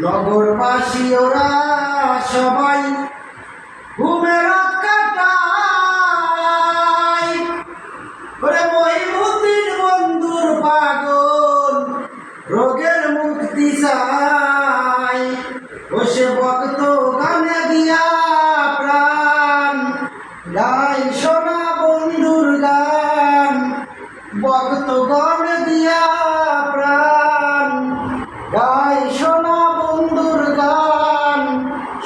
নগরবাসী ওরা সবাই ঘুমের কাটায় ওরে মহিমুদ্দিন বন্ধুর পাগল রোগের মুক্তি চাই ও সে ভক্ত গানে দিয়া প্রাণ গাই শোনা বন্ধুর গান ভক্ত গানে দিয়া প্রাণ গাই শোনা বন্ধুর গান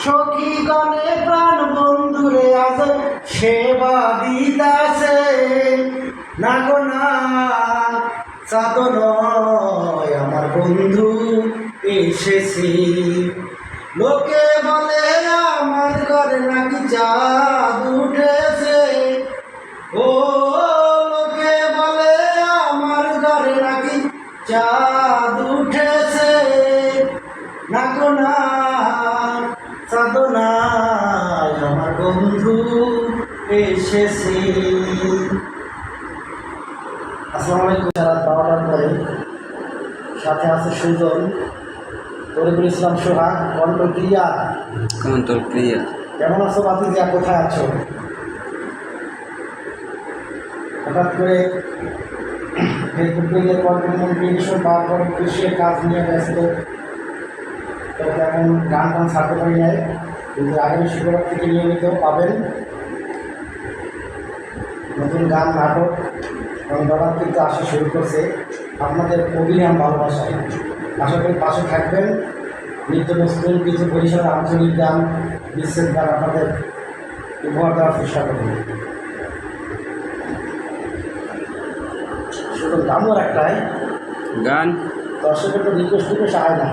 সখী গানে প্রাণ বন্ধুরে আজ সেবা দিতাছে না গো না চাঁদ নয় আমার বন্ধু এসেছি লোকে বলে আমার ঘরে নাকি চাঁদ উঠেছে ও লোকে বলে আমার ঘরে নাকি চাঁদ উঠেছে না গো না চাঁদ নাই আমার বন্ধু এসেছি। আসসালামু আলাইকুম। রাত 12টার পরে সাথে আছে সুজন, তরিকুল ইসলাম সোহাগ, কন্ট্রোল ক্লিয়ার। Control clear. কেমন আছো বাতিজা, কোথায় আছো? হঠাৎ করে ফেসবুক পেজের কন্ট্রিবিউশন পাওয়ার পরে কৃষির কাজ নিয়ে ব্যস্ত, তো তেমন গান টান ছাড়তে পারি নাই, কিন্তু আগামী শুক্রবার থেকে নিয়মিত পাবেন নতুন গান, নাটক এবং দলার কিন্তু আসা শুরু করছে আপনাদের অবিরাম ভালোবাসায়। আশা করি পাশে থাকবেন। নিত্য নতুন কিছু পরিসরের আঞ্চলিক গান, বিশেষ গান আপনাদের উপহার দেওয়ার চেষ্টা করবেন। শুধু গানও একটাই গান দর্শকের তো রিকোয়েস্ট হয় না।